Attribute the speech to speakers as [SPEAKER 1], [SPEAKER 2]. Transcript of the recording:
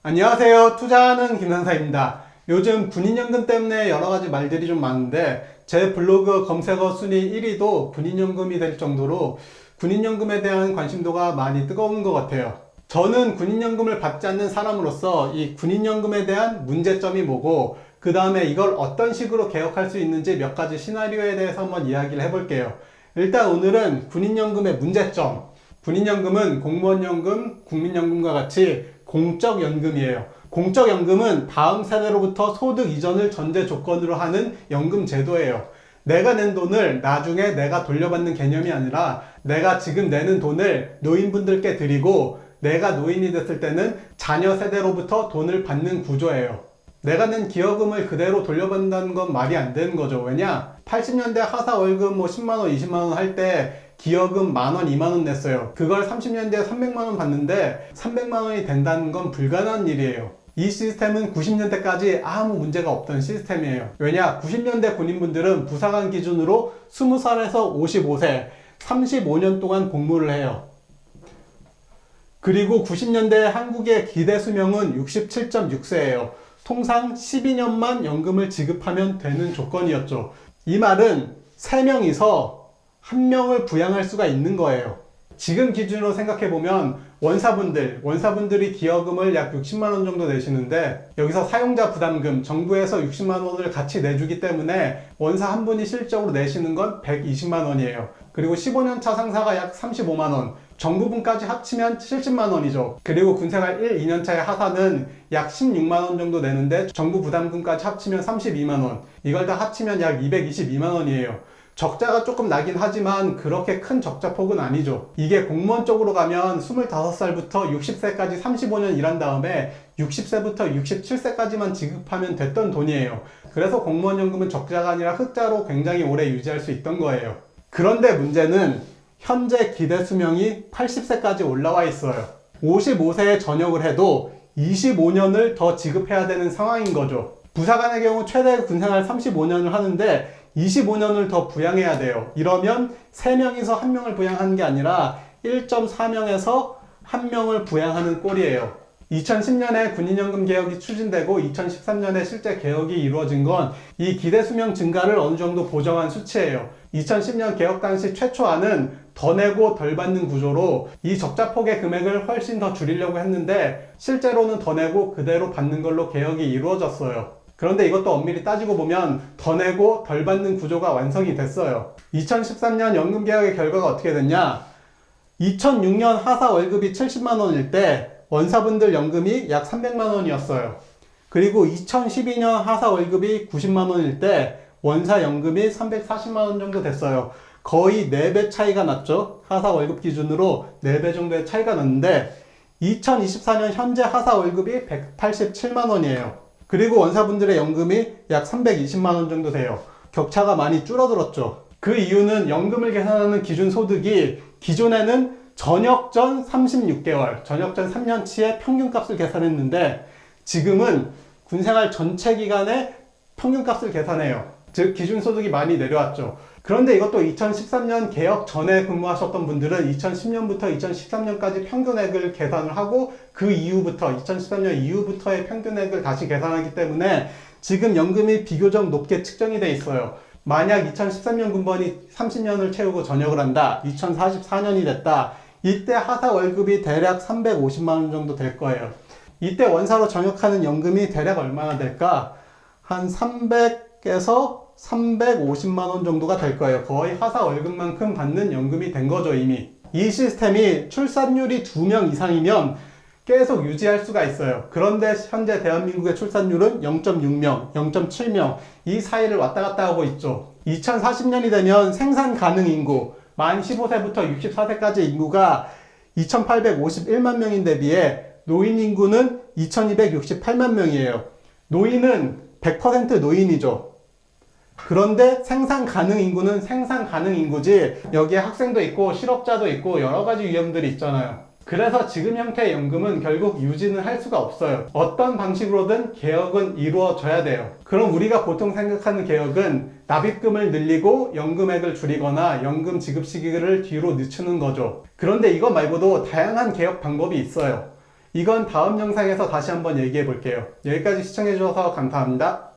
[SPEAKER 1] 안녕하세요. 투자하는 김상사입니다. 요즘 군인연금 때문에 여러 가지 말들이 좀 많은데 제 블로그 검색어 순위 1위도 군인연금이 될 정도로 군인연금에 대한 관심도가 많이 뜨거운 것 같아요. 저는 군인연금을 받지 않는 사람으로서 이 군인연금에 대한 문제점이 뭐고 그 다음에 이걸 어떤 식으로 개혁할 수 있는지 몇 가지 시나리오에 대해서 한번 이야기를 해볼게요. 일단 오늘은 군인연금의 문제점. 군인연금은 공무원연금, 국민연금과 같이 공적연금이에요. 공적연금은 다음 세대로부터 소득 이전을 전제 조건으로 하는 연금 제도예요. 내가 낸 돈을 나중에 내가 돌려받는 개념이 아니라 내가 지금 내는 돈을 노인분들께 드리고 내가 노인이 됐을 때는 자녀 세대로부터 돈을 받는 구조예요. 내가 낸 기여금을 그대로 돌려받는다는 건 말이 안 되는 거죠. 왜냐? 80년대 하사 월급 10만원, 20만원 할 때 기여금 만원, 2만원 냈어요. 그걸 30년대에 300만원 받는데 300만원이 된다는 건 불가능한 일이에요. 이 시스템은 90년대까지 아무 문제가 없던 시스템이에요. 왜냐? 90년대 군인분들은 부사관 기준으로 20살에서 55세, 35년 동안 복무를 해요. 그리고 90년대 한국의 기대 수명은 67.6세예요. 통상 12년만 연금을 지급하면 되는 조건이었죠. 이 말은 3명이서 1명을 부양할 수가 있는 거예요. 지금 기준으로 생각해보면 원사분들이 기여금을 약 60만원 정도 내시는데 여기서 사용자 부담금, 정부에서 60만원을 같이 내주기 때문에 원사 한 분이 실적으로 내시는 건 120만원이에요. 그리고 15년차 상사가 약 35만원, 정부분까지 합치면 70만원이죠. 그리고 군생활 1, 2년차의 하사는 약 16만원 정도 내는데 정부 부담금까지 합치면 32만원, 이걸 다 합치면 약 222만원이에요. 적자가 조금 나긴 하지만 그렇게 큰 적자 폭은 아니죠. 이게 공무원 쪽으로 가면 25살부터 60세까지 35년 일한 다음에 60세부터 67세까지만 지급하면 됐던 돈이에요. 그래서 공무원연금은 적자가 아니라 흑자로 굉장히 오래 유지할 수 있던 거예요. 그런데 문제는 현재 기대 수명이 80세까지 올라와 있어요. 55세에 전역을 해도 25년을 더 지급해야 되는 상황인 거죠. 부사관의 경우 최대 군생활 35년을 하는데 25년을 더 부양해야 돼요. 이러면 3명이서 1명을 부양하는 게 아니라 1.4명에서 1명을 부양하는 꼴이에요. 2010년에 군인연금 개혁이 추진되고 2013년에 실제 개혁이 이루어진 건 이 기대 수명 증가를 어느 정도 보정한 수치예요. 2010년 개혁 당시 최초안은 더 내고 덜 받는 구조로 이 적자폭의 금액을 훨씬 더 줄이려고 했는데 실제로는 더 내고 그대로 받는 걸로 개혁이 이루어졌어요. 그런데 이것도 엄밀히 따지고 보면 더 내고 덜 받는 구조가 완성이 됐어요. 2013년 연금개혁의 결과가 어떻게 됐냐? 2006년 하사 월급이 70만원일 때 원사분들 연금이 약 300만원이었어요. 그리고 2012년 하사 월급이 90만원일 때 원사 연금이 340만원 정도 됐어요. 거의 4배 차이가 났죠. 하사 월급 기준으로 4배 정도의 차이가 났는데 2024년 현재 하사 월급이 187만원이에요. 그리고 원사분들의 연금이 약 320만원 정도 돼요. 격차가 많이 줄어들었죠. 그 이유는 연금을 계산하는 기준 소득이 기존에는 전역 전 36개월, 전역 전 3년치의 평균값을 계산했는데 지금은 군생활 전체 기간의 평균값을 계산해요. 즉 기준소득이 많이 내려왔죠. 그런데 이것도 2013년 개혁 전에 근무하셨던 분들은 2010년부터 2013년까지 평균액을 계산을 하고 그 이후부터 2013년 이후부터의 평균액을 다시 계산하기 때문에 지금 연금이 비교적 높게 측정이 돼 있어요. 만약 2013년 군번이 30년을 채우고 전역을 한다. 2044년이 됐다. 이때 하사 월급이 대략 350만원 정도 될 거예요. 이때 원사로 전역하는 연금이 대략 얼마나 될까? 한 300에서 350만원 정도가 될 거예요. 거의 하사 월급만큼 받는 연금이 된 거죠, 이미. 이 시스템이 출산율이 2명 이상이면 계속 유지할 수가 있어요. 그런데 현재 대한민국의 출산율은 0.6명, 0.7명 이 사이를 왔다 갔다 하고 있죠. 2040년이 되면 생산 가능 인구, 만 15세부터 64세까지 인구가 2851만 명인데 비해 노인 인구는 2268만 명이에요. 노인은 100% 노인이죠. 그런데 생산 가능 인구는 생산 가능 인구지 여기에 학생도 있고 실업자도 있고 여러 가지 위험들이 있잖아요. 그래서 지금 형태의 연금은 결국 유지는 할 수가 없어요. 어떤 방식으로든 개혁은 이루어져야 돼요. 그럼 우리가 보통 생각하는 개혁은 납입금을 늘리고 연금액을 줄이거나 연금 지급 시기를 뒤로 늦추는 거죠. 그런데 이거 말고도 다양한 개혁 방법이 있어요. 이건 다음 영상에서 다시 한번 얘기해 볼게요. 여기까지 시청해 주셔서 감사합니다.